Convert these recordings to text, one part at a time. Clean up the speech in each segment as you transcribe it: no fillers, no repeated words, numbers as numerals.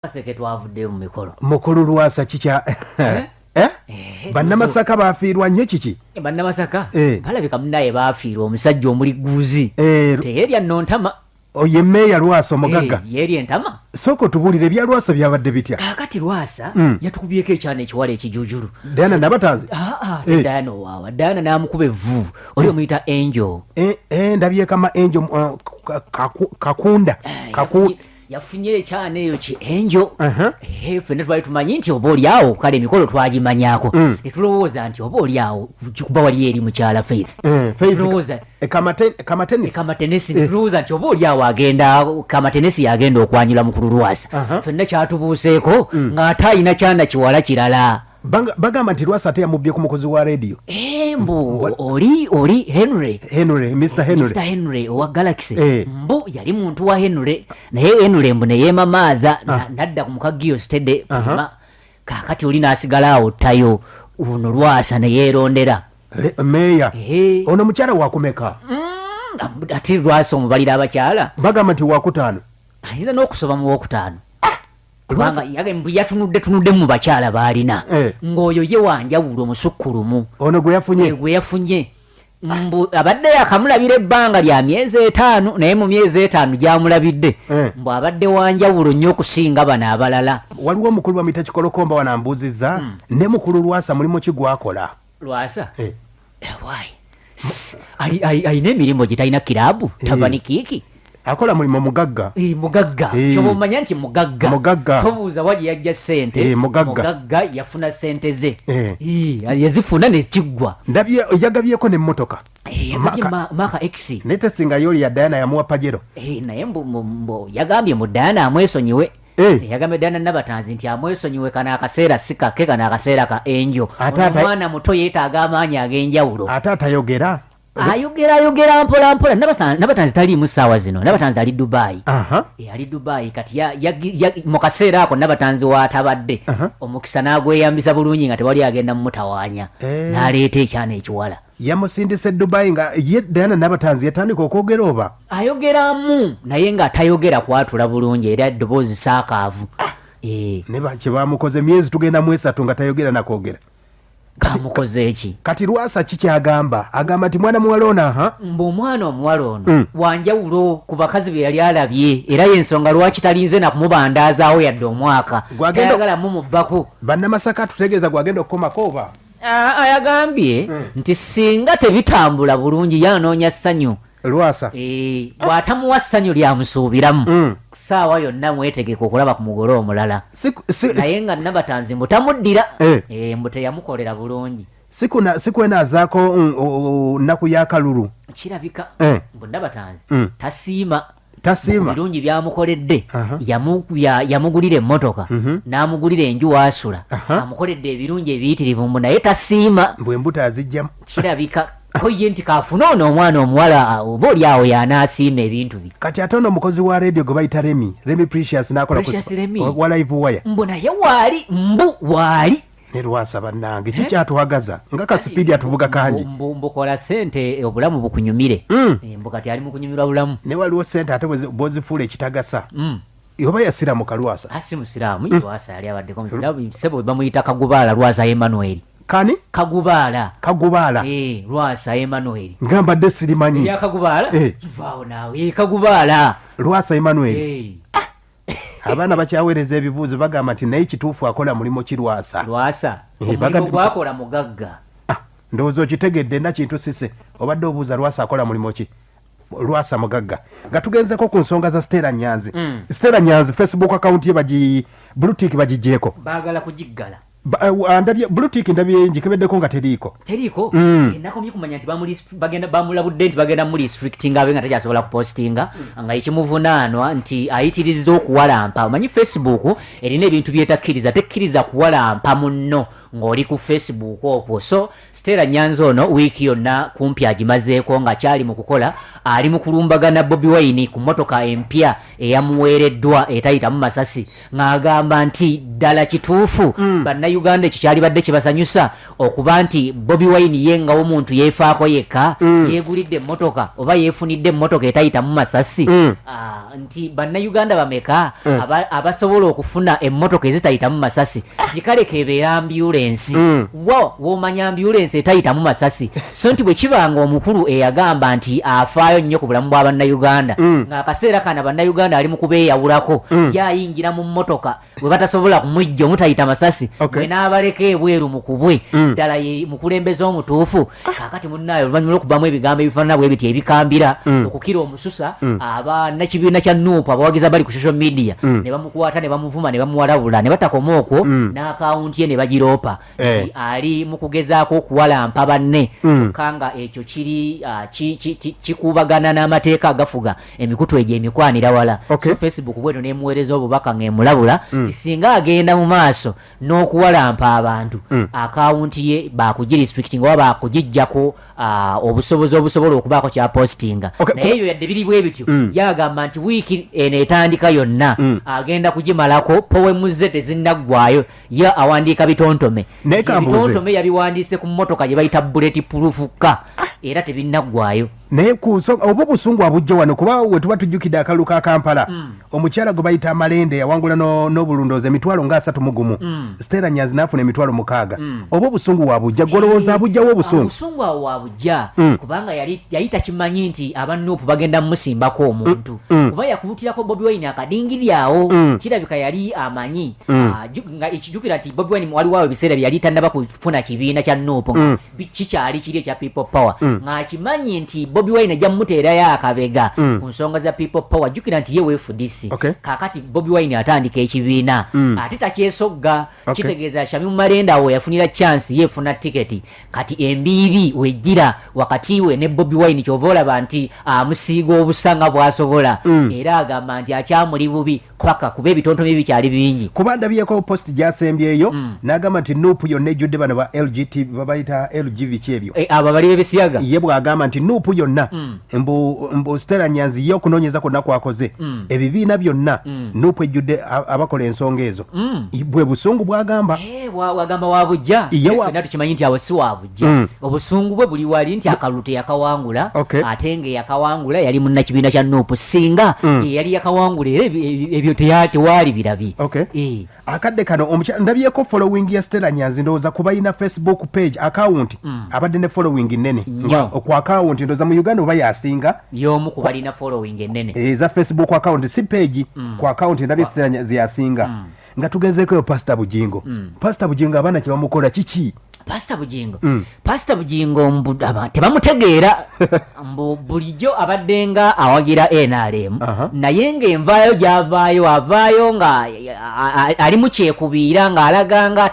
Aseke twavudde mu mikolo. Mukulu Lwasa chicha Bannamasaka bafiirwa nnyo kiki? Bannamasaka balabika munnaye bafiirwa omusajja omuliguuzi teyeerya nnontama. Oye Meya Lwasa omugagga yeerya entama. Soko tubulire ebya Lwasa byabadde bitya? Kaakati Lwasa yatukubyeko ekyana ekiwala ekijuujulu. Diana Nabatanzi? Diana owaawa. Diana n'amukuba evvu. Oli omuyita Angel. Ndabye kama Angel kakunda. Yafunye ekyana eyo ki Angel. Ffenna twali tumanyi nti oba oliawo kale emikolo twagimanyaako. Netulowooza nti oba oliawo kuba wali eri mukyala Faith. Kamatenesi netulowooza nti oba oliawo agenda kamatenesi yagenda okwanyula mukulu Lwasa. Ffenna kyatubuuseeko ng'ate alina kyana kiwala kirala. Bagamba nti Lwasa ate yamubye ku mukozi wa radio. Mbu oli Mr. Henry owa Galaxy. Mbu yali muntu wa Henry naye Henry mbu neyeemamaaza nadda ku mukagiyo stede kaakati oli n'asigala awo tayo uno Lwasa neyeerondera Meya ono mukyala wakumeka? Ati Lwasa omubalira abakyala bagamba nti wakutaano ayinza n'okusoba mu wokutaano kubanga yatunudde mu bakyala baalina ng'oyo ye wanjawulo omusukkulumu ono gwe yafunye mbu abadde yakamulabira ebbanga lya myezi 5 naye mu myezi 5 gyamulabidde mbu abadde wanjawulo nnyo okusinga bano abalala. Waliwo omukulu wa mita Kikolokomba wanambuuzizza ne mukulu Lwasa mulimu ki gwakola? Lwasa alina emirimu gye talina kiraabu tavani kiiki akola mulimo mugagga. Mugagga kyoba omanya nti mugagga tobuuza wali yajja ssente. Mugagga yafuna ssente ze yazifuna nekiggwa. Ndabye yagabyeko n'emmotoka Maka X naye tesinga yoli ya Diana yamuwa Pajero. Naye mbu yagambye mu Diana amwesonyiwe. Yagambye Diana Nabatanzi nti amwesonyiwe kana akaseera si kake kana akaseera ka Angel. Omwana muto yeetaaga amaanyi ag'enjawulo. Ate atayogera ayogera mpola Nabatanzi taliimu ssaawa zino. Nabatanzi ali Dubai. Ali Dubai kati mu kaseera ako Nabatanzi waatabadde omukisa n'agweyambisa bulungi nga tewali agenda mumutawaanya n'aleeta ekyana ekiwala. Yamusindise Dubai nga ye Diana Nabatanzi yatandika okwogera oba? Ayogeramu naye nga tayogera kwatula bulungi era eddoboozi saakaavu. Ne baki bamukoze myezi tugenda mu 3 nga tayogera nakwogera. Kamukoze eki? Kati Lwasa kikyagamba? Agamba nti mwana muwala ono mbu omwana omuwala ono wanjawulo ku bakazi be yali alabye era y'ensonga lwaki talinze na kumubandaazaawo yadde omwaka tayagalamu mubbako. Bannamasaka tutegeeza gwagenda okukomako oba? Ayagambye nti singa tebitambula bulungi yanoonya ssanyu Lwasa bw'atamuwa ssanyu lyamusuubiramu ssaawa yonna mwetegeka okulaba ku mugole omulala naye nga Nabatanzi mbu tamuddira mbu teyamukolera bulungi. Sikwenaazaako nnaku ya kalulu kirabika mbu Nabatanzi tasiima birungi byamukoledde. Yamugulira emmotoka n'amugulira enju waasula amukoledde ebirungi ebiyitirivu mbu naye tasiima bw'embuto azijjamu. Kirabika koye nti kaafuna ono omwana omuwala oba oli awo y'anaasiima ebintu bye. Kati ate ono omukozi wa radio gwe bayita Remmy Precious n'akola wa live wire mbu naye waali ne Lwasa bannange kikyatuwagaza nga kasipidi atuvuga kangi mbukola ssente obulamu bukunyumire mbu kati ali mu kunyumirwa bulamu ne waliwo ssente ate bwozifuula ekitagasa oba yasiramuka Lwasa? Asi musiraamu Lwasa yali abaddeko musiraamu sebo bamuyita Kagubaala Lwasa Emmanuel. Kani? Kagubaala. Lwasa Emmanuel. Ngambadde sirimanyi. Ya Kagubaala? Vaawo naawe Kagubaala. Lwasa Emmanuel. Abaana bakyaweereza ebibuuzo bagamba nti naye kituufu akola mulimo ki Lwasa? Omulimu gwakola mugagga. Ndowooza okitegedde nakintu sise obadde obuuza Lwasa akola mulimo ki? Lwasa mugagga. Nga tugenzeko ku nsonga za STELLA Nyanzi. STELLA Nyanzi Facebook account ye Bluetick bagigyeko. Baagala kugiggala. Bluetick ndabye njikebeddeko nga teriiko nakomye kumanya nti bamulabudde nti bagenda mu restricting abe nga tekyasobola kupostinga nga ekimuvunaanwa nti ayitiriza okuwalampa. Omanyi Facebook erina ebintu byetakkiriza tekkiriza kuwalampa munno ng'oli ku Facebook okwo. So Stella Nyanzi ono wiiki yonna kumpi agimazeeko nga kyali mu kukola ali mu kulumbagana Bobi Wine ku mmotoka empya eyamuweereddwa etayitamu masasi ng'agamba nti ddala kituufu bannayuganda ekyo kyali badde kibasanyusa okuba nti Bobi Wine ye nga omuntu yeefaako yekka yeegulidde emmotoka oba yeefunidde emmotoka etayitamu masasi nti bannayuganda bameka abasobola okufuna emmotoka ezitayitamu masasi nti kale kebeera ambyulensi woomanya ambyulensi etayitamu masasi so nti bwe kibanga omukulu eyagamba nti afaayo nnyo ku bulamu bwa bannayuganda ng'akaseera kana bannayuganda ali mu kubeeyawulako yayingira mu mmotoka bwe batasobola kumujja omutayita masasi bwe n'abaleka ebweru mukubwe ddala ye mukulembeze omutuufu kakati munnaayo oluvannyuma lw'okuvamu ebigambo ebifaanana bwe biti ebikambira okukira omususa abannakibiina kya nuupu abawagiza bali ku social media ne bamukwata ne bamuvuma ne bamuwalabula ne batakoma okwo n'akawunti ye ne bagiroopa nti ali mu kugezaako okuwalampa banne kyokka nga ekyo kiri kikuubagana n'amateeka agafuga emikutu egyo emikwanira wala so Facebook bweto nemuweereza obubaka ng'emulabula nti singa agenda mu maaso n'okuwalampa abantu akawunti ye bakugiristricting oba bakugijjako obusobozi obusobola okubaako kya postinga naye eyo yadde biri bwe bityo yagamba nti wiiki eno etandika yonna agenda kugimalako powemuze tezinnaggwayo ye awandiika bitontome ebitontome yabiwandiise ku mmotoka gye bayita bullet proof ka era tebinnaggwayo naye oba obusungu abujja wano kuba we tuba tujjukidde akalulu ka Kampala omukyala gwe bayita Amalende yawangula n'obulundoozi emitwalo nga 31 Stella Nyanzi n'afuna emitwalo 6 oba obusungu wabujja golowooza abujjawo obusungu awo wabujja kubanga yali takimanyi nti abanuupu bagenda mumusimbako omuntu kuba yakubutirako Bobi Wine akadingiryawo kirabika yali amanyi nga ekijjukira nti Bobi Wine waliwo ebiseera bye yali tannaba kufuna kibiina kya nuupu kikyali kiri ekya people power ng'akimanyi nti Bobi Wine ajja mmuteerayo akabega ku nsonga za people power jjukira nti ye weefudisi kaakati Bobi Wine atandika ekibiina ate takyesogga kitegeeza Shamim Malende awo yafunira chance yeefuna tiketi kati embiibi wejjira wakati we ne Bobi Wine kyova olaba nti amusiiga obusanga bw'asobola era agamba nti akyamuli bubi kwaka kuba ebitontome bikyali bingi kuba ndabyeko post gyasembyeyo n'agamba nti nuupu yonna ejjudde bano ba LGT babayita LGV kyebyo abo bali bebisiyaga ye bw'agamba nti nuupu yonna mbu Stella Nyanzi ye okunoonyeza kwonna kwakoze ebibiina byonna nuupu ejjudde abakola ensonga ezo bwe busungu bw'agamba wagamba wabujja fenna tukimanyi nti awo si wabujja obusungu bwe buli wali nti akalulu teyakawangula ate nga yakawangula yali munnakibiina kya nuupu singa yali yakawangula era ebyo tewaali birabi akadde kano ndabyeko following ya Stella Nyanzi ndowooza kuba ina Facebook page account abadde ne following nnene ku account ndowooza mu Uganda oba yasinga y'omu ku balina following ennene eza Facebook account si page ku account ndabye Stella Nyanzi yasinga nga tugenzeeko yo Pastor Bujingo Pastor Bujingo abaana kye bamukola kiki Pastor Bujingo tebamutegeera mbu bulijjo abadde nga awagira NRM naye ng'envaayo gy'avaayo avaayo nga ali mu kyekubiira ng'alaga nga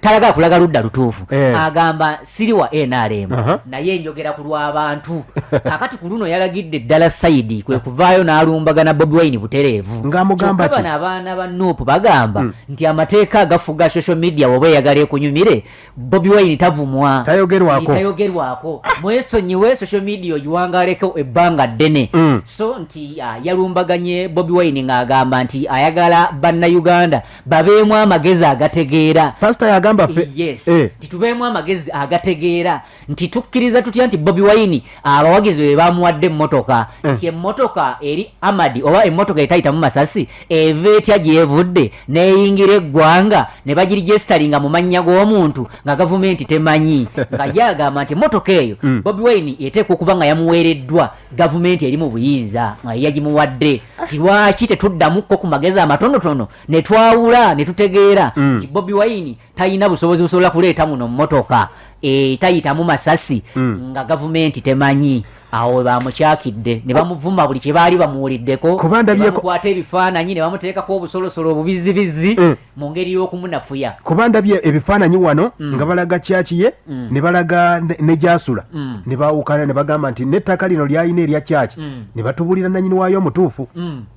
talagala kulaga ludda lutuufu agamba siri wa NRM naye njogera ku lw'abantu kakati ku luno yalagidde ddala sayidi kwe kuvaayo n'alumbagana Bobi Wine butereevu ng'amugamba ki abaana ba nuupu bagamba nti amateeka agafuga social media bw'oba eyagala ekunyumire Bobi Wine tavumwa tayogerwako mwesonyiwe social media ogiwangaleko ebbanga ddene so nti yalumbaganye Bobi Wine ng'agamba nti ayagala bannayuganda babeemu amagezi agategeera Pastor yagamba nti tubeemu amagezi agategeera nti tukkiriza tutya nti Bobi Wine abawagizi be bamuwadde emmotoka nti emmotoka eri Amadi oba emmotoka etayitamu masasi eva etya gyevudde neeyingira eggwanga ne bagirigesitalinga mu mannya g'omuntu nga gavumenti temanyi nga yagamba nti emmotoka eyo Bobi Wine eteekwa okuba nga yamuweereddwa gavumenti eri mu buyinza nga yagimuwadde nti lwaki tetuddamuko ku magezi amatonotono ne twawula ne tutegeera nti Bobi Wine talina busobozi busobola kuleeta muno mmotoka etayitamu masasi nga gavumenti temanyi awo bamukyakidde ne bamuvuma buli kye baali bamuwuliddeko bamukwata ebifaananyi ne bamuteekako obusolosolo obubizibizi mu ngeri y'okumunafuya kuba ndabye ebifaananyi wano nga balaga kyaki ye ne balaga ne gyasula ne bawukana ne bagamba nti n'ettaka lino lyayina erya kyaki ne batubulira nannyini waayo omutuufu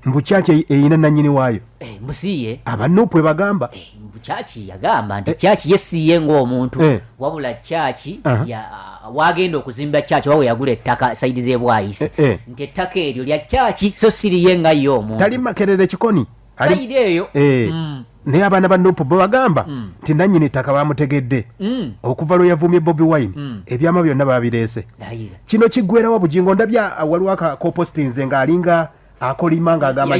mbu kyaki eyina nannyini waayo mbusiiye abanuupu bwe bagamba ku chachi yagamba nti chachi yesiye ng'omuntu wabula chachi wagenda okuzimba chachi wawe yagula ettaka saidi z'ebwayise nti ettaka eryo lya chachi so siriye nga yo omuntu tali makerere kikoni ali eyo naye abaana ba Nuupu bo bagamba nti nannyini ettaka bamutegedde okuva lwe yavumye Bobi Wine ebyama byonna babireese kino kiggwerawo bugingo ndabya waliwo akakopostinze ng'alinga akolima ng'agamba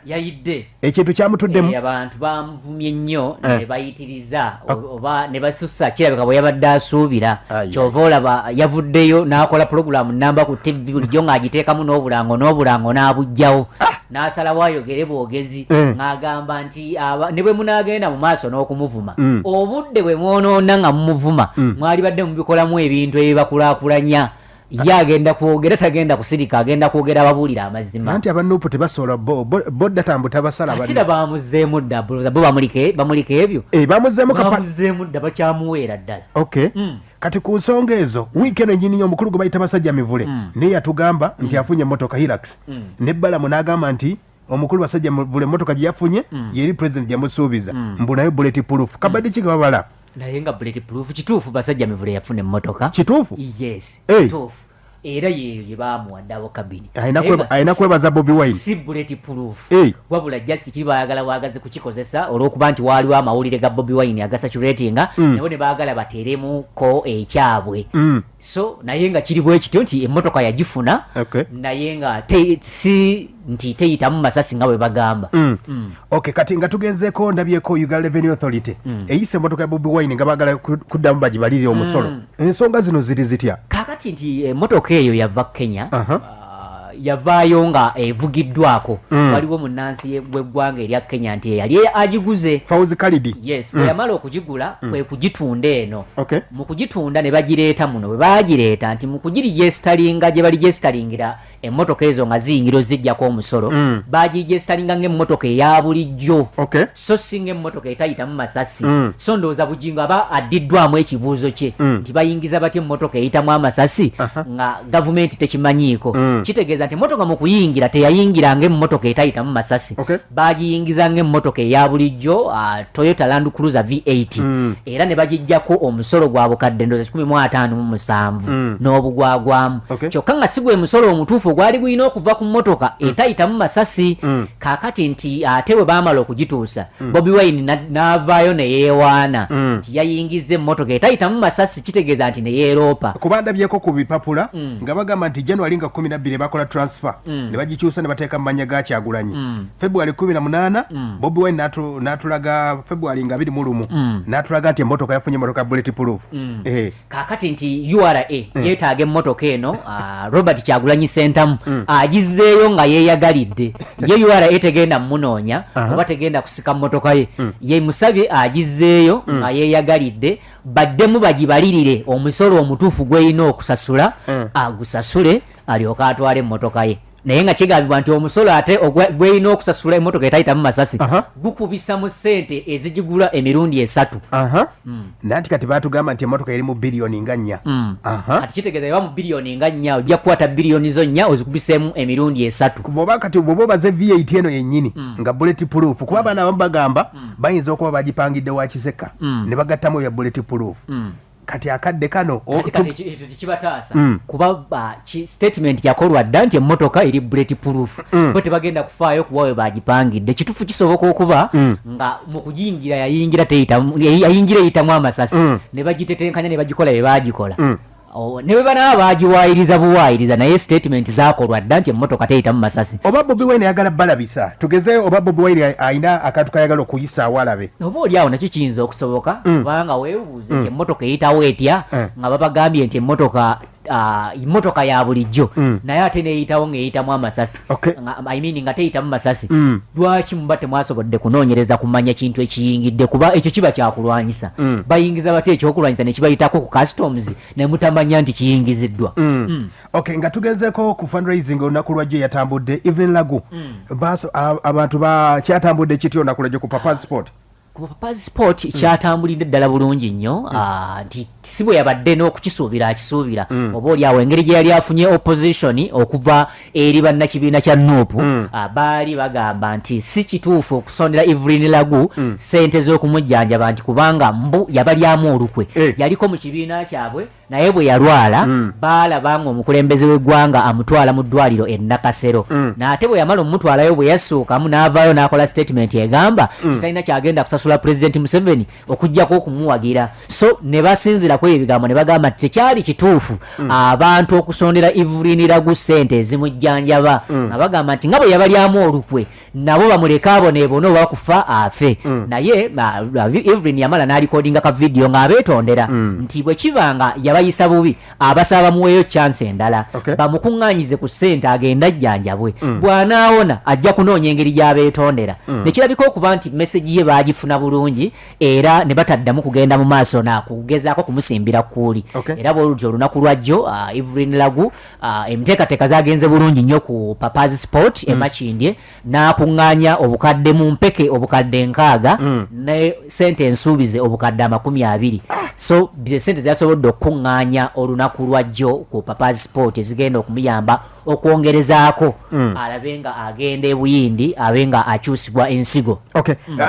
yayidde ekintu kyamutuddemu abantu bamuvumye nnyo ne bayitiriza oba ne basussa kirabika bwe yabadde asuubira kyova olaba yavuddeyo n'akola pulogulaamu namba ku TV bulijjo ng'agiteekamu n'obulango n'abugjawo n'asalawo ayogere bwogezi ng'agamba nti ne bwe munaagenda mu maaso n'okumuvuma obudde bwe mwonoona nga mumuvuma mwali badde mubikolamu ebintu ebibakulaakulanya yagenda kwogera tagenda kusirika agenda kwogera ababuulira amazima anti abanuupu tebasobola bodda tambu tabasala atira bamuzeemu dda bo bamulika ebyo bamuzeemu dda bakyamuweera ddala kati ku nsonga ezo wiiki eno ennyini omukulu gwe bayita basajja mivule naye yatugamba nti afunye emmotoka Hilux nebbalamu n'agamba nti omukulu basajja mivule emmotoka gye yafunye yeri pulezidenti gyemusuubiza mbu nayo bullet proof kabadde ki babala naye nga bullet proof kituufu basajja mivule yafuna emmotoka kituufu yes kituufu era yeyo gye baamuwaddabo kabini ayina kwebaza Bobi Wine si bullet proof wabula just kiri baagala bwagazi kukikozesa olw'okuba nti waaliwo amawulire ga Bobi Wine agasaturatinga nabo ne baagala bateremuko ekyabwe so naye nga kiri bwe kityo nti emmotoka yagifuna naye nga si nti teyitamu masasi nga bwe bagamba kati nga tugenzeeko ndabyeko Uganda Revenue Authority eyise emmotoka ya Bobi Wine nga baagala kuddamu bagibalirire omusolo ensonga zino ziri zitya kakati nti emmotoka eyo yava Kenya yavaayo nga evugiddwako waliwo munnansi w'eggwanga erya Kenya nti yali agiguze Fauzi Khalid bwe yamala okugigula kwe kugitunda eno mu kugitunda ne bagireeta muno bwe baagireeta nti mu kugirijesitalinga gye balijesitalingira emmotoka ezo nga ziyingira zijjako omusolo bagijesitalinga ng'emmotoka eya bulijjo so singa emmotoka etayitamu masasi so ndowooza bugingo aba addiddwamu ekibuuzo kye nti bayingiza batya emmotoka eyitamu amasasi nga gavumenti tekimanyiiko kitegeeza nti emmotoka mu kuyingira teyayingira ng'emmotoka etayitamu masasi bagiyingiza ng'emmotoka eya bulijjo Toyota Land Cruiser V8 era ne bagijjako omusolo gwa bukadde ndowooza 157 n'obugwagwamu kyokka nga si gwe musolo omutuufu gwali gulina okuva ku mmotoka etayitamu masasi kaakati nti ate bwe baamala okugituusa Bobi Wine n'avaayo ne yeewaana nti yayingiza emmotoka etayitamu masasi kitegeeza nti ne yeeroopa kuba ndabyeko ku bipapula nga bagamba nti January nga 12 bakola transfer ne bagikyusa ne bateeka mu mannya ga Kyagulanyi February 18 Bobi Wine n'atulaga February nga 21 n'atulaga nti emmotoka yafunye emmotoka bullet proof kaakati nti URA yeetaaga emmotoka eno Robert Kyagulanyi Sentamu agizzeeyo nga yeeyagalidde ye URA tegenda munoonya oba tegenda kusika mmotoka ye ye musabye agizzeeyo nga yeeyagalidde baddemu bagibalirire omusolo omutuufu gw'erina okusasula agusasule alyoka atwala emmotoka ye naye nga kigambibwa nti omusolo ate gw'erina okusasula emmotoka etayitamu masasi gukubisa mu ssente ezigigula emirundi 3 nanti kati baatugamba nti emmotoka eri mu biliyoni nga 4 kati kitegeeza eba mu biliyoni nga 4 ojja kukwata biliyoni zo 4 ozikubiseemu emirundi 3 kati bwoba obaze V8 eno yennyini nga bullet proof kuba abaana abamu bagamba bayinza okuba bagipangidde wa kiseka ne bagattamu ya bullet proof kati akadde kano tekibataasa kuba statement yakolwa dda nti emmotoka eri bullet proof bo tebagenda kufaayo kuba we bagipangidde kituufu kisoboka okuba nga mu kugiyingira yayingira eyitamu amasasi ne bagitetenkanya ne bagikola bye bagikola ne bwe banaba bagiwaayiriza buwaayiriza naye statement zaakolwa dda nti emmotoka teyitamu masasi oba Bobi Wine ayagala balabisa tugezeyo oba Bobi Wine ayina akantu kayagala okuyisa awalabe oba oli awo nakyo kiyinza okusoboka kubanga weebuuze nti emmotoka eyitawo etya nga babagambye nti emmotoka ya bulijjo naye ate neeyitawo ng'eyitamu amasasi nga teyitamu masasi lwaki muba temwasobodde kunoonyereza kumanya kintu ekiyingidde kuba ekyo kiba kyakulwanyisa bayingiza bate ekyokulwanyisa ne kibayitako ku customs ne mutamanya nti kiyingiziddwa nga tugezeeko ku fundraising olunaku lwajjo yatambudde even lagu abantu kyatambudde kityo olunaku lwajjo ku Papa Sport ku passport kyatambulidde ddala bulungi nnyo nti si bwe yabadde n'okukisuubira akisuubira oba oli awo engeri gye yali afunye opposition okuva eri bannakibiina kya nuupu baali bagamba nti si kituufu okusondera Evelyn Lagu sente z'okumujjanjaba nti kubanga mbu yabalyamu olukwe yaliko mu kibiina kyabwe naye bwe yalwala baalabanga omukulembeze w'eggwanga amutwala mu ddwaliro e Nakasero n'ate bwe yamala omutwalayo bwe yassuukamu n'avaayo n'akola statement egamba titalina kyagenda kusasula President Museveni okuggyako okumuwagira so ne basinzira ku ebigambo ne bagamba nti tekyali kituufu abantu okusondera Evelyn Lagu ssente ezimujjanjaba nga bagamba nti nga bwe yabalyamu olukwe nabo bamuleka aboneebona oba kufa afe naye Evelyn yamala n'alikodinga ka video ng'abeetondera nti bwe kibanga yabayisa bubi abasaba bamuweeyo chance endala bamukuŋŋaanyize ku ssente agenda ajjanjabwe bw'anaawona ajja kunoonya engeri gy'abeetondera ne kirabika okuba nti message ye baagifuna bulungi era ne bataddamu kugenda mu maaso nakugezaako kumusimbira kuuli era bwolutyo olunaku lwajjo Evelyn Lagu emiteekateeka zagenze bulungi nnyo ku Papa's Sport emakindye n'akuŋŋaanya obukadde mu mpeke obukadde 6 ne sente ensuubize obukadde 20 so sente zasobodde okuŋŋaanya olunaku lwajjo ku Papa's Sport ezigenda okumuyamba okwongerezaako alabe nga agenda ebuyindi abe nga akyusibwa ensigo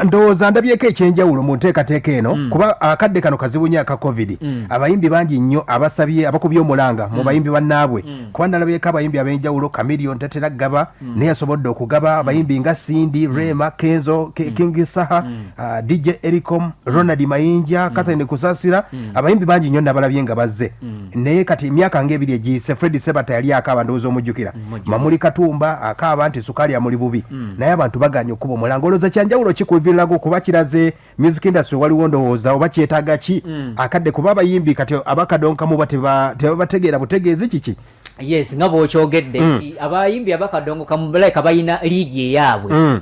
ndowooza ndabyeko ekyenjawulo mu nteekateeka eno kuba akadde kano kazibu nnyo aka covid abayimbi bangi nnyo abasabye abakubye omulanga mu bayimbi bannaabwe kuba ndalabyeko abayimbi ab'enjawulo Chameleon Tatera Gaba naye asobodde okugaba abayimbi nga Cindy Rema Kenzo King Saha DJ Ericom Ronald Mayinja Catherine Kusasira abayimbi bangi nnyo nabalabye nga bazze naye kati emyaka ng'ebiri egiyise Fred Sebata yali akaaba ndowooza omujjukira Mamuli Katumba akaaba nti sukaali amuli bubi naye abantu baganye okuba omulanga olowooza kyanjawulo ki ku Evelyn Lagu kuba kiraze music industry waliwo ndowooza oba kyetaaga ki akadde kuba abayimbi kati abakadonkamu tebabategeera butegeezi kiki yes nga bw'okyogedde nti abayimbi abakadongokamu balabika balina liigi eyaabwe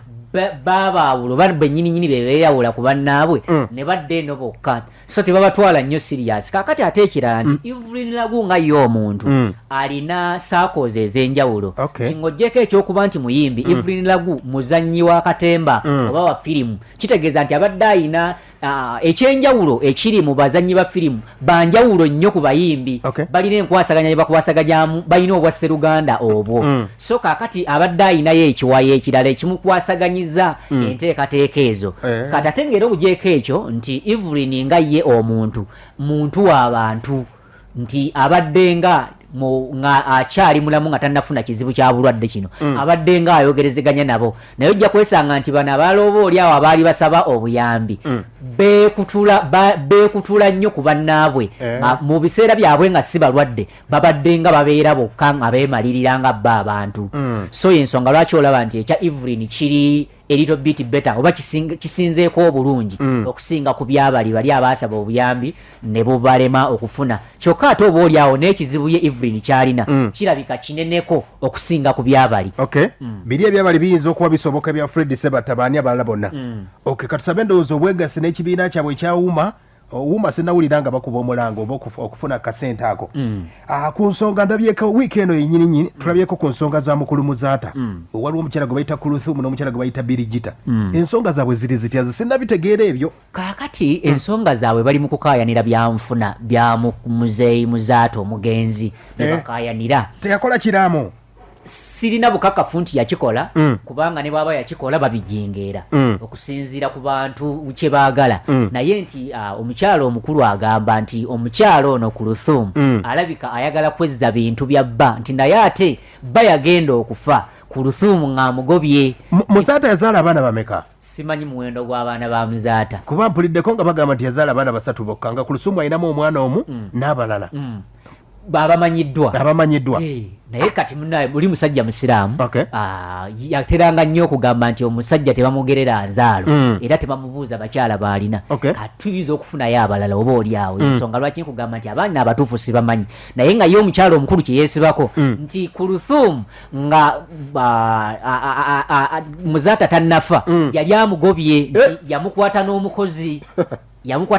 babaawulo bennyininyini bebeeyawula ku bannaabwe ne badde eno bokka so tebabatwala nnyo serious kakati ate ekirala nti Evelyn Lagu nga ye omuntu alina circles ez'enjawulo king'oggyeko ekyokuba nti muyimbi Evelyn Lagu muzannyi wa katemba oba wa firimu kitegeeza nti abadde ayina ekyenjawulo ekiri mu bazannyi ba firimu banjawulo nnyo ku bayimbi balina enkwasaganya gye bakwasaganyaamu balina obwa sseruganda obwo so kakati abadde ayinayo ekiwayo ekirala ekimukwasaganyiza enteekateeka ezo kati ate ng'era obugyeko ekyo nti Evelyn nga ye omuntu w'abantu nti abadde nga akyali mulamu nga tannafuna kizibu kya bulwadde kino abadde nga ayogerezeganya nabo naye ojja kwesanga nti bano abalooba oli awo abaali basaba obuyambi beekutula nnyo ku bannaabwe mu biseera byabwe nga si balwadde babadde nga babeera bokka nga beemalirira nga bba abantu so y'ensonga lwaki olaba nti ekya Evelyn kiri a little bit better oba kisinzeeko obulungi okusinga ku byabali bali abaasaba obuyambi ne bubalema okufuna kyokka ate oba oli awo n'ekizibu ye Evelyn kyalina kirabika kineneko okusinga ku byabali biri ebyabali biyinza okuba bisoboka bya Fred Sebata baani abalala bonna katusabe endowooza obwegasi n'ekibiina kyabwe ekyawuma Wuma sinawulira nga bakuba omulanga oba okufuna kasente ako ku nsonga ndabyeko wiiki eno yennyini tulabyeko ku nsonga za mukulu Muzaata waliwo omukyala gwe bayita Kuluthumu n'omukyala gwe bayita Birigita ensonga zaabwe ziri zitya sinnabitegeera ebyo kaakati ensonga zaabwe bali mu kukaayanira byanfuna bya muzeeyi Muzaata omugenzi bebakaayanira teyakola kiraamu sirina bukakafu nti yakikola kubanga ne bwaba yakikola babijingeera okusinziira ku bantu kye baagala naye nti omukyalo omukulu agamba nti omukyalo ono Kuluthumu alabika ayagala kwezza bintu bya bba nti naye ate bba yagenda okufa Kuluthumu ng'amugobye. Muzaata yazaala abaana bameka? Simanyi muwendo gw'abaana ba Muzaata. Kuba mpuliddeko nga bagamba nti yazaala abaana 3 bokka nga Kuluthumu ayinamu omwana omu n'abalala. Abamanyiddwa. Naye kati munaye buli musajja musiraamu yateranga nnyo okugamba nti omusajja tebamugerera nzaalo era tebamubuuza bakyala baalina katuyinza okufunayo abalala oba oli awo ensonga lwaki nkugamba nti abaana abatuufu sibamanyi naye nga ye omukyala omukulu kye yeesibako nti Kuluthumu nga Muzaata tannafa yali amugobye nti yamukwata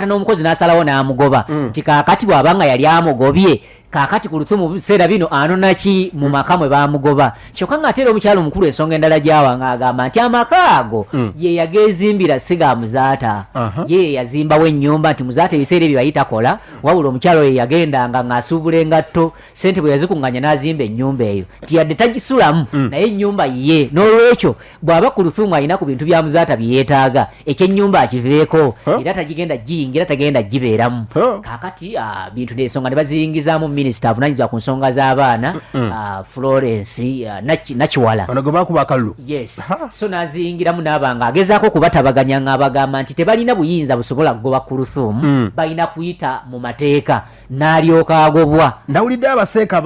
n'omukozi n'asalawo n'amugoba nti kaakati bw'abanga yali amugobye kakati ku Luthumu biseera bino anonaki mu maka mwe bamugoba kyokka nga ate era omukyalo omukulu ensonga endala gyawanga agamba nti amaka ago ye yagezimbira siga muzaata ye yazimbawo ennyumba nti muzaata ebiseera ebyo yayitakola wabula omukyalo ye yagendanga ng'asuubula engatto sente bwe yazikunganya n'azimba ennyumba eyo nti yadde tagisulamu naye ennyumba ye n'olwekyo bw'aba ku Luthumu alina ku bintu bya muzaata bye yeetaaga ekyennyumba akiveeko era tagigenda giyingira tagenda gibeeramu kakati bintu n'ensonga ne baziyingizaamu minisita avunanyizibwa ku nsonga z'abaana Florence Nakiwala ono gwe bakuba akalulu yes so n'aziyingiramu n'abanga agezaako okubatabaganya ng'abagamba nti tebalina buyinza busobola kugoba ku Luthumu balina kuyita mu mateeka n'alyoka agobwa. Ndawulidde abaseeka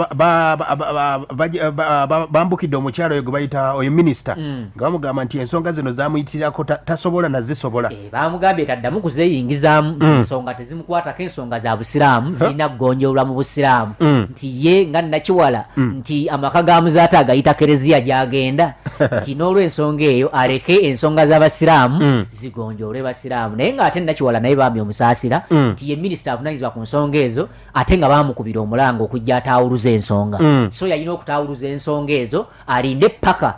bambukidde omukyalo oyo gwe bayita oyo minisita nga bamugamba nti ensonga zino zamuyitirako tasobola nazisobola bamugambye taddamu kuzeyingizaamu ensonga tezimukwatako ensonga za busiraamu zirina kugonjoolwa mu busiraamu nti ye nga Nakiwala nti amaka ga muzaata agayita kereziya gyagenda nti n'olw'ensonga eyo aleke ensonga z'abasiraamu zigonjoolwe basiraamu naye ng'ate Nakiwala naye baamye omusaasira nti ye minisita avunanyizibwa ku nsonga ezo ate nga baamukubira omulanga okujja ataawuluza ensonga so yalina okutaawuluza ensonga ezo alinde paka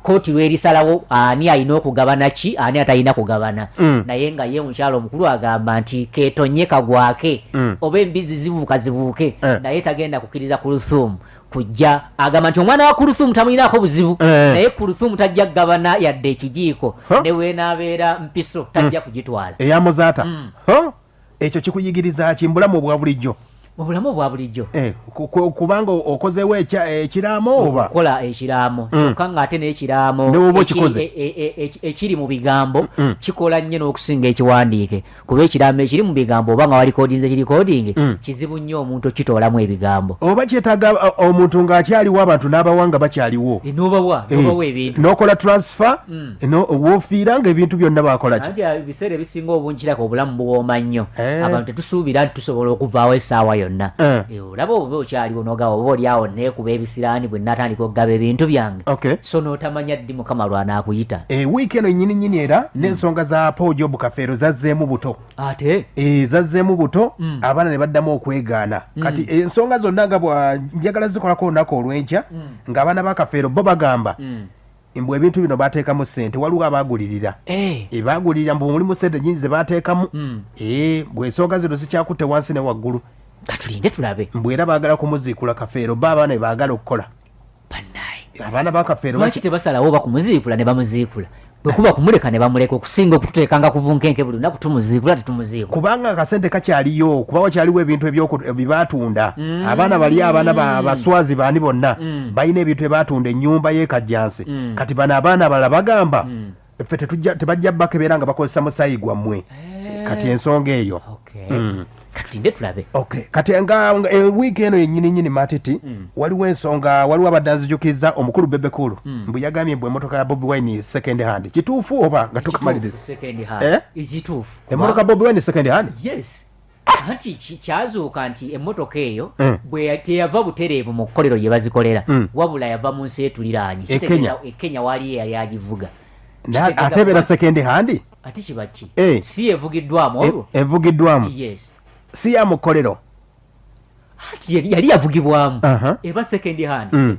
kooti lwerisalawo ani alina okugabana ki ani atalina kugabana naye nga ye mukyalo omukulu agamba nti keetonye kagwake oba embizi zibuuke naye tagenda kukkiriza ku Luthumu kujja agamba nti omwana wa ku Luthumu tamulinaako buzibu naye ku Luthumu tajja kugabana yadde ekijiiko ne weenaabeera mpiso tajja kugitwala eyamuzaata ekyo kikuyigiriza ki mbulamu obwa bulijjo obulamu obwa bulijjo kubanga okozewo ekiraamo oba okola ekiraamo kyokka ng'ate n'ekiraamo ekiri mu bigambo kikola nnyo n'okusinga ekiwandiike kuba ekiraamo ekiri mu bigambo oba nga walikodinze kirikodinge kizibu nnyo omuntu okitoolamu ebigambo oba kyetaaga omuntu ng'akyaliwo abantu n'abawanga bakyaliwo n'obawa ebintu n'okola transfer woofiira ng'ebintu byonna bakola ki ebiseera ebisinga obungi obulamu buwooma nnyo abantu tetusuubira nti tusobola okuvaawo essaawa yonna olaba oba okyaliwo nogawa oba oliawo neekuba ebisiraani bwe natandika okugaba ebintu byange so n'otamanya ddi mukama lwanaakuyita wiiki eno nnyini era n'ensonga za Paul Job Kafeero zazzeemu buto ate zazzeemu buto abaana ne baddamu okwegaana kati ensonga zonna nga njagala zikolako olunaku olw'enkya ng'abaana ba Kafeero bo bagamba mbwe ebintu bino bateekamu ssente waliwo abaagulirira baagulirira mbu mulimu ssente nyingi ze bateekamu bwe ensonga zino zikyakutte wansi ne waggulu katulinde tulabe mbwera baagala kumuziikula Kafeero ba abaana be baagala okukola bannaye abaana ba Kafeero lwaki tebasalawo bakumuziikula ne bamuziikula bwekuba kumuleka ne bamuleka okusinga okututeekanga ku bunkenke buli lunaku tumuziikula tetumuziikula kubanga akasente kakyaliyo kuba wakyaliwo ebintu byebatunda abaana bali abaana baswazi baani bonna balina ebintu ebyebatunda ennyumba y'ekajjansi kati bano abaana abalala bagamba ffe tebajja bakebeera nga bakozesa musaayi gwammwe kati ensonga eyo katulinde tulabe kati nga wiiki eno yennyini matiti waliwo ensonga waliwo abadde anzijukiza omukulu Bebekulu mbu yagambye mbu emmotoka ya Bobi Wine second hand kituufu oba nga tukamaliriza ekituufu emmotoka Bobi Wine second hand yes anti kyazuuka nti emmotoka eyo bwe teyava butereevu mu kkolero gye bazikolera wabula yava mu nsi etuliraanye ekenya waliyo yali agivuga atebeera second hand ati kibaki si evugiddwamu olwo evugiddwamu yes si ya mukolero ati yali yavugibwamu eba second hand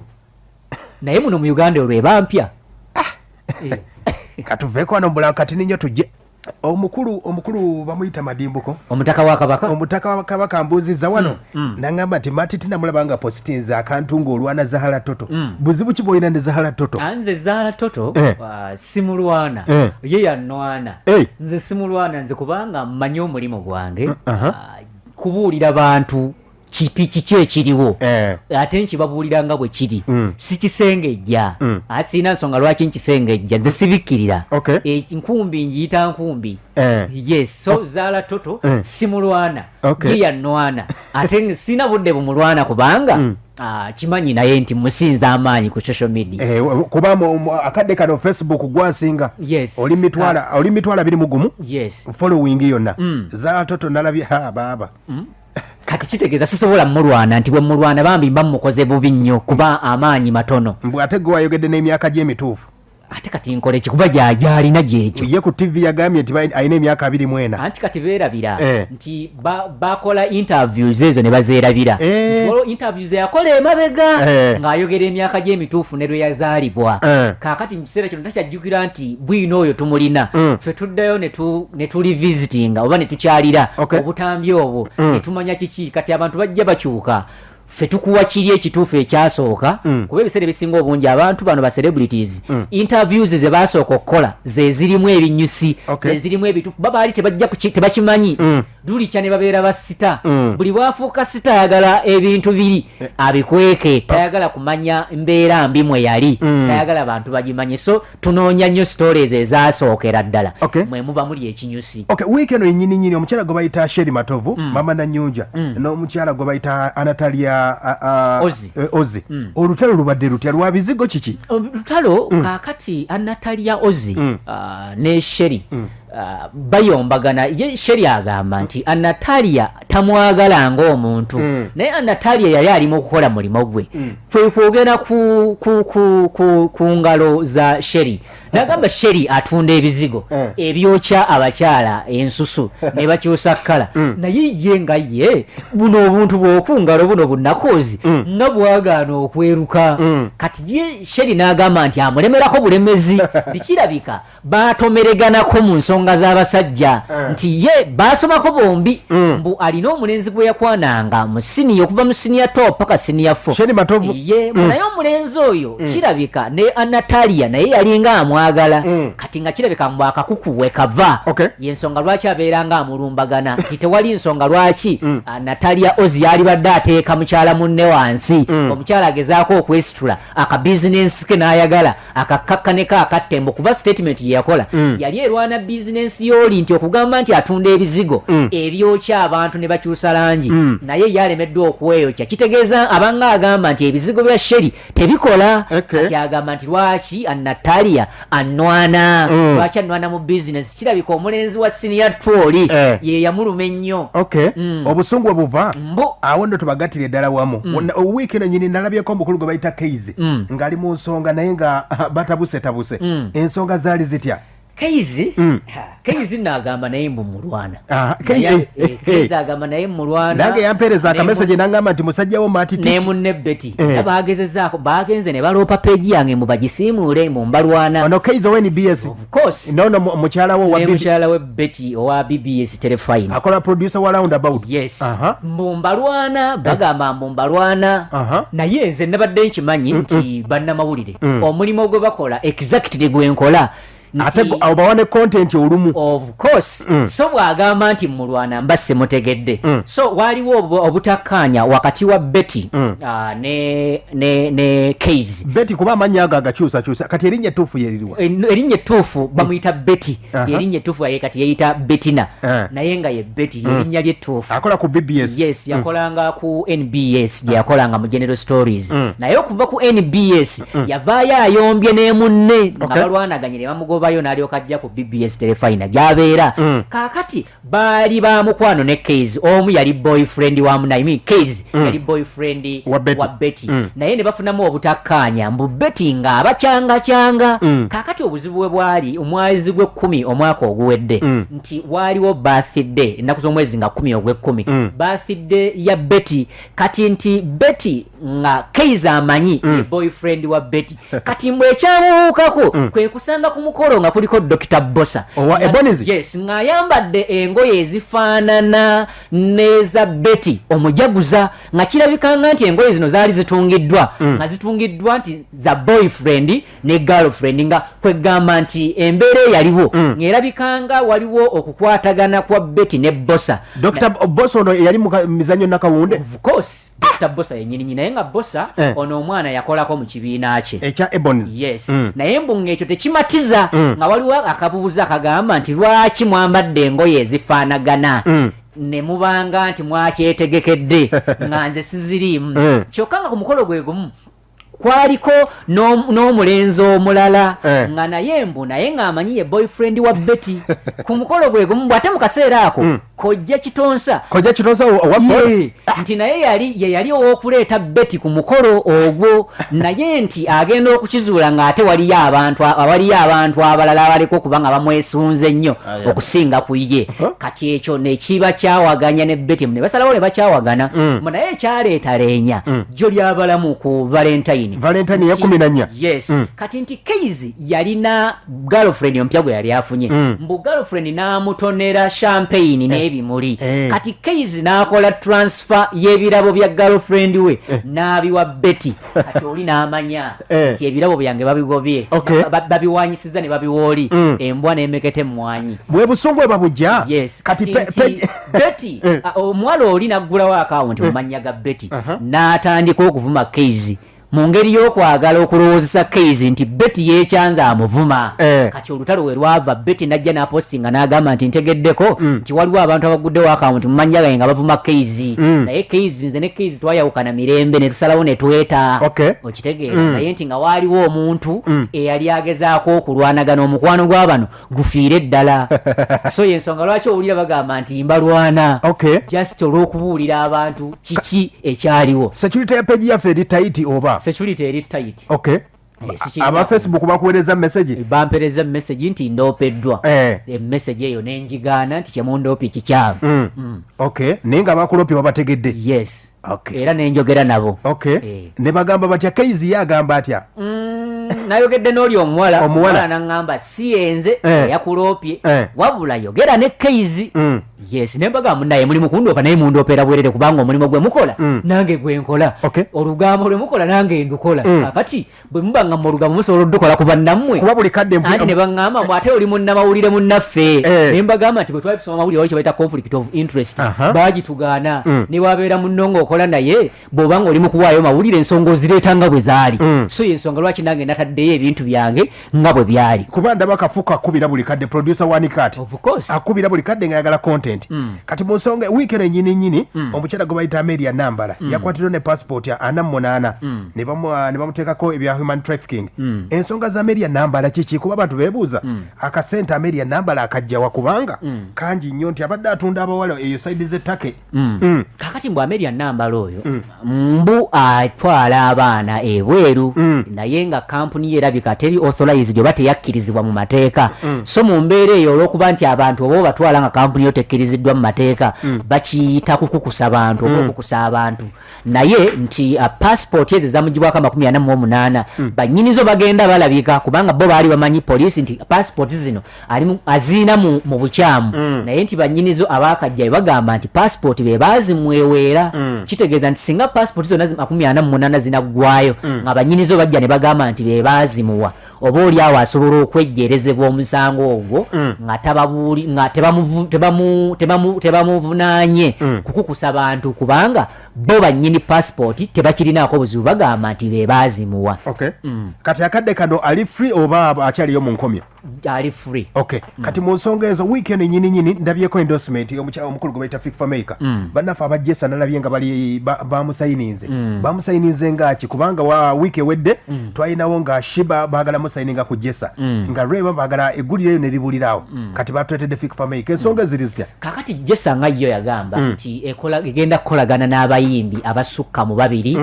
naye muno mu Uganda olwo eba mpya katuveeko wano mbulamu kati ninyo tujje omukulu bamuyita Madimbuko omutaka wa Kabaka mbuuziza wano nangamba nti Matiti namulabanga positinza akantu ng'olwana Zahara Toto buzibu ki bw'olina ne Zahara Toto nze Zahara Toto simulwana ye yannwana nze simulwana nze kubanga mmanyi omulimu gwange kubuulira bantu kiki ekiriwo ate nkibabuulira nga bwe kiri sikisengejja sirina nsonga lwaki nkisengejja nze sibikkirira nkumbi njiyita nkumbi yes so Zahara Toto simulwana ye yannwana ate sirina budde bumulwana kubanga kimanyi naye nti musinza amaanyi ku social media kuba akadde kano Facebook gwasinga oli mitwala 21 following yonna Zahara Toto nalabye baba kati kitegeeza sisobola mulwana nti bwe mulwana bambi mba mukoze bubi nnyo kuba amaanyi matono mbw ate gwe wayogedde n'emyaka gy'emituufu ate kati nkole kikuba gyalina gyekyo ye ku TV yagambye nti alina emyaka 24 anti kati beerabira nti bakola interviews ezo ne bazeerabira nti interviews yakola emabega ng'ayogera emyaka gy'emituufu ne lwe yazaalibwa kaakati mu kiseera kino takyajjukira nti bwino oyo tumulina ffe tuddayo ne tuli visitinga oba ne tukyalira obutambi obwo ne tumanya kiki kati abantu bajja bakyuka ffe tukuwa kiri ekituufu ekyasooka kuba ebiseera ebisinga obungi abantu bano ba celebrities interviews ze basooka okukola ze zirimu ebinyusi ze zirimu ebituufu babaali tebakimanyi dulikya ne babeera basita buli bwafuuka sita ayagala ebintu biri abikweke tayagala kumanya mbeera mbi mwe yali tayagala abantu bagimanye so tunoonya nnyo stories ezasookera ddala mwe muba muli ekinyusi wiiki eno yennyini omukyala gwe bayita Sheri Matovu mama Nanyunja n'omukyala gwe bayita Anatalia Ozi olutalo lubadde lutya lwa bizigo kiki olutalo kaakati Anatalia Ozi ne Sheri bayombagana ye Sheri agamba nti Anatalia tamwagala ng'omuntu naye Anatalia yali alimu okukola mulimo gwe kwe kwogera ku ngalo za Sheri nagamba Sheri atunda ebizigo ebyokya abakyala ensusu ne bakyusa kkala naye ye nga ye buno obuntu bw'okungalo buno bunnakozi nga bwagaana okweruka kati ye Sheri n'agamba nti amulemerako bulemezi tikirabika baatomereganako mu nsonga z'abasajja nti ye baasomako bombi mbu alina omulenzi gwe yakwananga mu siniya okuva mu siniya 2 paka siniya 4 Sheri Matovu ye naye omulenzi oyo kirabika ne Anatalia naye yalinga amwagala kati nga kirabika mbu akakuku we kava yensonga lwaki abeeranga amulumbagana nti tewali nsonga lwaki Anatalia Ozi yali badde ateeka mukyala munne wansi omukyala agezaako okwesitula akabizinensi ke n'ayagala akakakkaneko akattembo kuba statement ye yakola yali erwana bizinensi y'oli nti okugamba nti atunda ebizigo ebyokya abantu ne bakyusa langi naye yalemeddwa okweyokya kitegeeza abanga agamba nti ebizigo bya Sheri tebikola kati agamba nti lwaki Anatalia anwana lwaki anwana mu bizinensi kirabika omulenzi wa senior twoli ye yamuluma ennyo obusungu obuva awo ndo tubagatire eddala wamu wiiki eno nyini nalabyeko omukulu gwe bayita Keizi ng'ali mu nsonga naye nga batabusetabuse ensonga zaali zitya Keizi n'agamba naye mbu mulwana Keizi agamba naye mulwana nange yampeereza akameseje n'agamba nti musajja wo Maati ne munne Betty bagezezaako bagenze ne baloopa peegi yange mu bagisiimuule mu mbalwana ono Keizi owa NBS of course nono mukyala we Betty owa BBS Telefine akola producer wa Roundabout yes mu mbalwana bagamba mu mbalwana naye nze nabadde nkimanyi nti bannamawulire omulimu gwe bakola exactly gwe nkola ate obawane content olumu of course so bwagamba nti mulwana mbasse mutegedde so waliwo obutakkaanya wakati wa Betty ne Keizi Betty kuba amanya ago agakyusa kati erinnya ettuufu yeririwa erinnya ettuufu bamuyita Betty erinnya ettuufu yaye kati yeyita Bettina naye nga ye Betty erinnya lyettuufu akola ku BBS yes yakolanga ku NBS gye yakolanga mu General Stories naye okuva ku NBS yavaayo ayombye ne munne nga balwanaganye ne bamugobayo n'alyoka ajja ku BBS Telefine gy'abeera kaakati baali ba mukwano ne Keizi omu yali boyfriend wa munaimi Keizi yali boyfriend wa Betty naye ne bafunamu obutakkaanya mbu Betty nga abakyanga kaakati obuzibu bwe bwali omwezi gwe-10 omwaka oguwedde nti waliwo birthday ennaku z'omwezi nga 10 ogw'e-10 birthday ya Betty kati nti Betty nga Keizi amanyi boyfriend wa Betty kati mbwe ekyamuwuukako kwe kusanga ku mukolo nga kuliko Dr. Bosa owa Ebonizi yes ng'ayambadde engoye ezifaanana n'eza Betty omujaguza nga kirabikanga nti engoye zino zaali zitungiddwa nga zitungiddwa nti za boyfriend ne girlfriend nga kwegamba nti embeera eyaliwo ng'erabikanga waliwo okukwatagana kwa Betty ne Bosa Dr. Bosa ono yali mu mizannyo nakawunde of course Dr. Bosa yennyini naye nga Bosa ono omwana yakolako mu kibiina kye ekya Ebonizi yes naye mbu ng'ekyo tekimatiza nga waliwo akabuuza akagamba nti lwaki mwambadde engoye ezifaanagana ne mubanga nti mwakyetegekedde nga nze siziriimu kyokka nga ku mukolo gwe gumu kwaliko n'omulenzi omulala nga naye ng'amanyi ye boyfriend wa Betty ku mukolo gwe gumu ate mu kaseera ako kojja kitonsa nti naye yali ow'okuleeta beti ku mukolo ogwo naye nti agenda okukizuula ng'ate waliyo abantu abalala abaliko okuba nga bamwesunze ennyo okusinga ku ye kati ekyo nekiba kyawaganya ne beti ne basalawo ne bakyawagana naye ekyaleeta leenya jjo lyabalamu ku valentine ya 14 yes kati nti Keizi yalina girlfriend ompya gwe yali afunye mbu girlfriend n'amutonera champagne n'ebimuli kati Keizi n'akola transfer y'ebirabo bya girlfriend we n'abiwa Betty kati oli n'amanya nti ebirabo byange babigobye babiwanyisiza ne babiwooli embwa n'emekete mmwanyi bwe busungu babujja kati Betty omuwala oli n'aggulawo akawunti mu mannya ga Betty n'atandika okuvuma Keizi mu ngeri y'okwagala okulowoozesa Keizi nti Betty yeekyanza amuvuma kati olutalo we lwava Betty n'ajja n'apostinga n'agamba nti ntegeddeko nti waliwo abantu abaguddewo akawunti mu mannya gange nga bavuma Keizi naye Keizi nze ne Keizi twayawukana mirembe ne tusalawo ne tweta okitegeera naye nti nga waaliwo omuntu eyali agezaako okulwanagana omukwano gw'abano gufiire ddala so y'ensonga lwaki owulira bagamba nti mbalwana just olw'okubuulira abantu kiki ekyaliwo security ya page yaffe eri tight oba security eri tight aba Facebook bakuweereza message bampereza message nti ndopeddwa message eyo nenjigaana nti kyemundopi kikyamu naye nga bakulopi babategedde yes era nenjogera nabo ne bagamba batya Keizi yagamba atya nayogedde n'oli omuwala naŋŋamba si yenze yakulopye wabula yogera ne Keizi yes nembagamba naye mulimu kundoopa naye mundoopera bwerere kubanga omulimu gwe mukola nange gwe nkola olugambo lwe mukola nange ndukola kakati bwe muba nga mu musobola oddukola ku bannammwe kuba buli kadde anti ne baŋŋamba mbu ate oli munnamawulire munnaffe nembagamba nti bwe twali tusoma mawulire wali kye bayita conflict of interest baagitugaana ne wabeera munno ng'okola naye bw'oba nga oli mu kuwaayo mawulire ensonga ozireeta nga bwe zaali so y'ensonga lwaki nange nataddeyo ebintu byange nga bwe byali kuba ndaba kafuko akubira buli kadde producer wanikati akubira buli kadde ng'ayagala content kati mu nsonga wiikero ennyini omukyala gwe bayita Amelia Nambala yakwatirwa ne passport ya 48 ne bamuteekako ebya human trafficking ensonga za Amelia Nambala kiki kuba abantu beebuuza akasente Amelia Nambala akajjawa kubanga kangi nnyo nti abadde atunda abawala eyo saidi z'ettake kakati mbw Amelia Nambala oyo mbu atwala abaana ebweru naye nga kampuni yerabika teri authorized oba teyakkirizibwa mu mateeka so mu mbeera eyo olw'okuba nti abantu oba obatwala nga kampuni yo tekkiriziddwa mu mateeka bakiyita kukukusa abantu oba okukusa abantu naye nti passport ezo zamugibwako 48 bannyinizo bagenda balabika kubanga bo baali bamanyi poliisi nti passport zino azina mu bukyamu naye nti bannyinizo abaakajjayo bagamba nti passport be baazimweweera kitegeeza nti singa passport zonna 48 zinaggwayo nga bannyinizo bajja ne bagamba nti be baazimuwa oba oli awo asobola okwejjerezebwa omusango ogwo nga tebamuvunaanye kukukusa bantu kubanga bo bannyini passport tebakirinaako buzibu bagamba nti be baazimuwa kati akadde kano ali free oba akyaliyo mu nkomyo ali free kati mu nsonga ezo weekend nyini ndabyeko endorsement omukulu gwe bayita FIFA Maker bannaffe aba JESA nalabye nga bali bamusayinize ngaki kubanga wa wiiki ewedde twalinawo nga Shiba baagala musayininga ku JESA nga Rema baagala eggulire ne libulirawo kati batuletedde FIFA Maker ensonga ziri zitya kakati JESA nga yo yagamba nti egenda kukolagana n'abayimbi abasukka mu babiri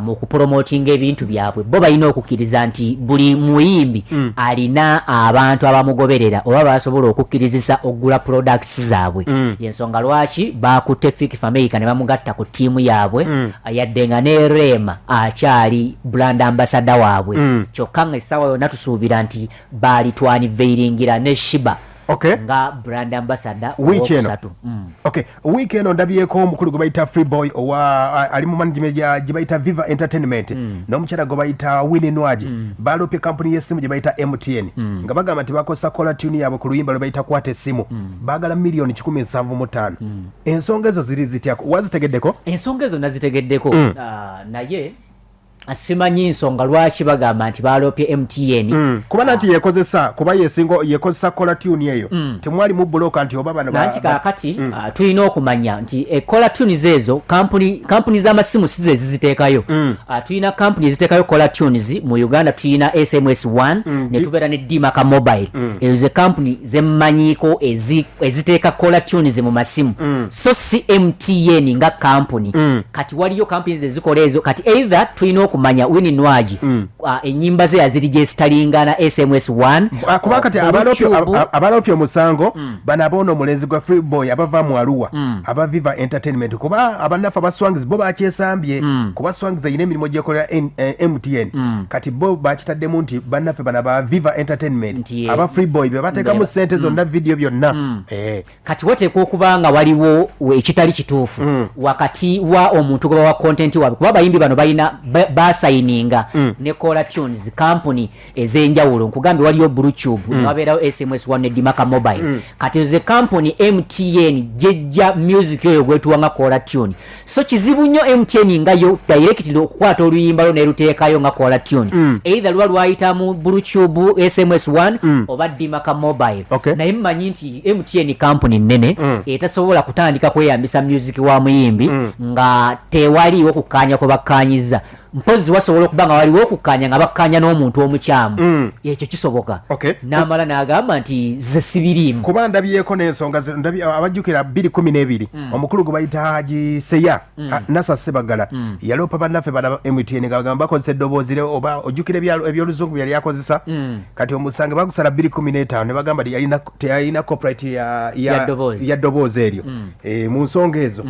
mu kupromotinga ebintu byabwe bo balina okukkiriza nti buli muyimbi alina abantu abamugoberera oba basobola okukkirizisa okugula products zaabwe yensonga lwaki bakutte FIFA Maker ne bamugatta ku ttiimu yaabwe yadde nga ne Rema akyali brand ambassador waabwe kyokka nga essaawa yonna tusuubira nti baalitwaniveiringira ne Shiba nga brand ambassador owokusatu wiiki eno ndabyeko omukulu gwe bayita Freeboy ali mu management gye bayita Viva Entertainment n'omukyala gwe bayita Winnie Nwaji balopye kampuni y'essimu gye bayita MTN nga bagamba nti bakozesa kola tune yaabwe ku luyimba lwe bayita kwata essimu baagala milioni 175 ensonga ezo ziri zitya wazitegeddeko ensonga ezo nazitegeddeko naye asimanyi nsonga lwaki bagamba nti balopye MTN kuba nti yekozesa kuba yekozesa kola tune eyo temwali mu bloka nti oba bano nanti kakati tulina okumanya nti kola tunes ezo kampuni z'amasimu sizo eziziteekayo tulina kampuni eziteekayo kola tunes mu Uganda tulina SMS1 ne tubeera ne Dimaka Mobile ezo ze kampuni zemmanyiiko eziteeka kola tunes mu masimu so si MTN nga kampuni kati waliyo kampuni ezikola ezo kati either tulina okumanya wini nwaji enyimba ze yazirigistalingana SMS1 kuba kati abalopye omusango bano aboona omulenzi gwa Free Boy abava mu Arua aba Viva Entertainment kuba abanaffe abaswangizi bo bakyesambye kuba swangizi ayina emirimu gyekolera MTN kati bo bakitaddemu nti bannaffe bano aba Viva Entertainment aba Free Boy be bateekamu ssente zonna video byonna kati wateekwa okuba nga waliwo ekitali kituufu wakati wa omuntu gwe bawa content waabwe kuba abayimbi bano balina basayininga ne Kola Tunes company ez'enjawulo nkugambye waliyo Bluetooth newabeerawo SMS1 ne Dimaka Mobile kati ze company MTN jejja music oyo gwetuwa nga Kola Tune so kizibu nnyo MTN ngayo directly okukwata oluyimba lo neruteekayo nga Kola Tune either lwa lwayita mu Bluetooth SMS1 oba Dimaka Mobile naye mmanyi nti MTN company nnene etasobola kutandika kweyambisa music wa muyimbi nga tewaliwo kukkaanya kwe bakkaanyiza mpozi wasobola okuba nga waliwo okukkaanya nga bakkaanya n'omuntu omukyamu ekyo kisoboka n'amala n'agamba nti ze sibirimu kuba ndabyeko n'ensonga abajjukira 2012 omukulu gwe bayita Haji Seya Nasa Sebagala yaloopa bannaffe bana MTN nga bagamba bakozesa eddoboozi oba ojjukira ebyoluzungu byali akozesa kati omusange bagusala 2015 ne bagamba teyalina copyright ya ddoboozi eryo mu nsonga ezo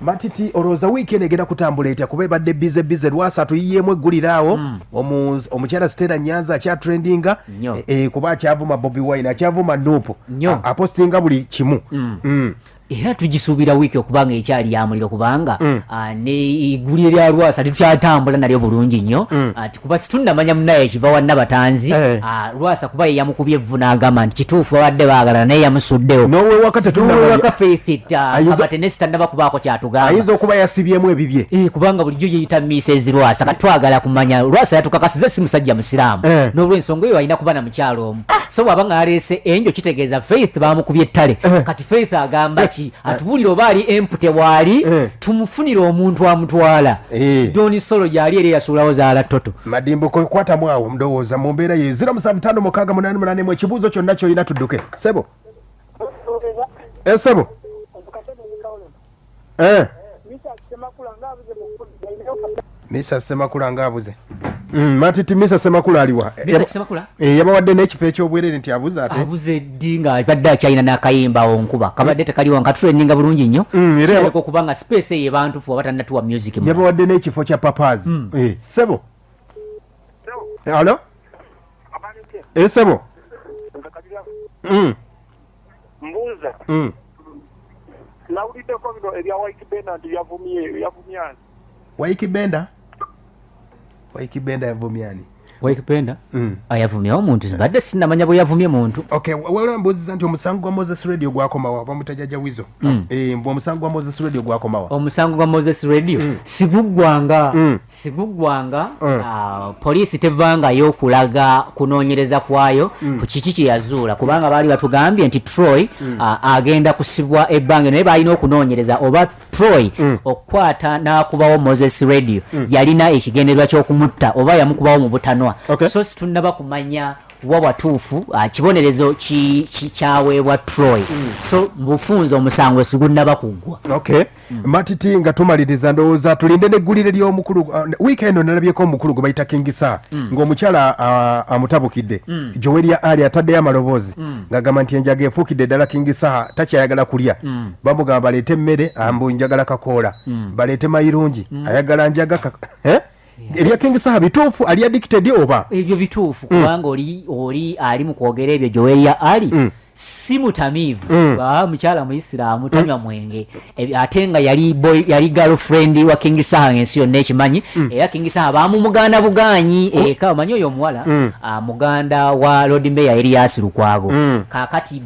matiti olowooza wiiki eno egenda kutambula etya kuba ebadde bize Lwasa tuyiyemu egguliraawo omukyala Stella Nyanzi akyatrendinga kuba akyavuma Bobi Wine akyavuma Nuupu apostinga buli kimu era tugisuubira wiiki okubanga ekyali yamuliro kubanga ne igulire lya Lwasa tukyatambula nalyo bulungi nnyo kuba situnnamanya munaye ekiva wa Nabatanzi Lwasa kuba ye yamukubye evvu n'agamba nti kituufu abadde baagala naye yamusuddewo n'owewaka Faith abate ne sitannaba kubaako kyatugamba ayinza okuba yasibyemu ebibye kubanga bulijjo yeyita Mrs Lwasa kati twagala kumanya Lwasa yatukakasiza si musajja musiraamu n'olw'ensonga eyo alina kuba na mukyalo omu so bw'aba nga aleese enjo kitegeeza Faith bamukubye ettale kati Faith agamba atubulira oba ali empute waali tumufunire omuntu amutwala Doni Solo gyali era yasuulawo Zahara toto madimbo kwatamu awo ndowooza mu mbeera ye 075688 ekibuuzo kyonna kyolina tudduke sebo sebo Misa Semakula ngaabuze matiti Misa Semakula aliwa yabawadde n'ekifo eky'obwerere nti abuze ate abuze dinga abadde akyalina n'akayimba onkuba kabadde tekaliwo nga tutrendinga bulungi nnyo kirabika okuba nga space eyo ebantufu abatannatuwa music yabawadde n'ekifo kya papazi sebo alo sebo mbuuza nawuliddeko bino ebya White Benda nti yavumyani White Benda yavumyani White Benda ayavumya omuntu zibadde sinnamanya bwe yavumye muntu waliwo mbuuziza nti omusango gwa Moses Radio gwakomawa bamutajaja wizo omusango gwa Moses Radio gwakomawa omusango gwa Moses Radio siguggwanga poliisi tevangayo okulaga kunoonyereza kwayo ku kiki kye yazuula kubanga baali batugambye nti Troy agenda kusibwa ebbanga naye balina okunoonyereza oba Troy okukwata n'akubawo Moses Radio yalina ekigendererwa ky'okumutta oba yamukubawo mu butanwa so situnnaba kumanya wawatuufu kibonerezo kyaweebwa Troy so mbufunza omusango sigunnaba kuggwa matiti nga tumaliriza ndowooza tulinde n'eggulire ly'omukulu weekend nalabyeko omukulu gwe bayita Kingisa ng'omukyala amutabukidde Joweria Ali ataddeyo amaloboozi ng'agamba nti enjaga efuukidde ddala Kingisa takyayagala kulya bamugamba baleete emmere ambu njagala kakoola baleete mayirungi ayagala njaga erya Kingisa bituufu ali addicted oba ebyo bituufu kubanga oli ali mu kwogera ebyo Joweria Ali si mutamiivu mukyala muisiraamu tanywa mwenge ate nga yali girlfriend wa King Saha ensi yonna ekimanyi era King Saha bamumuganda buganyi eka omanyi oyo omuwala muganda wa Lord Mayor Elias Lukwago kakati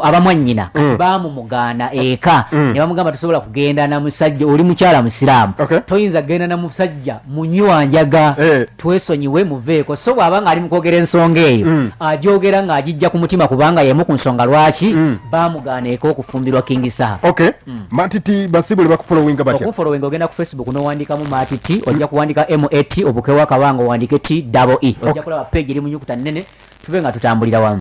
abamwannyina kati bamumuganda eka ne bamugamba tosobola kugenda na musajja oli mukyala musiraamu toyinza kugenda na musajja munywanjaga twesonyiwe muveeko so bw'aba nga ali mu kwogera ensonga eyo ajogera ng'agijja ku mutima kubanga yemu ku nsonga lwaki bamugaana eka okufumbirwa King Saha. Matiti basibule bakufollowinga batya? Okufollowinga ogenda ku Facebook n'owandikamu Matiti ojja kuwandika MAT obukewa kabanga owandike TEE ojja kulaba page eri mu nnyukuta nnene tube nga tutambulira wamu.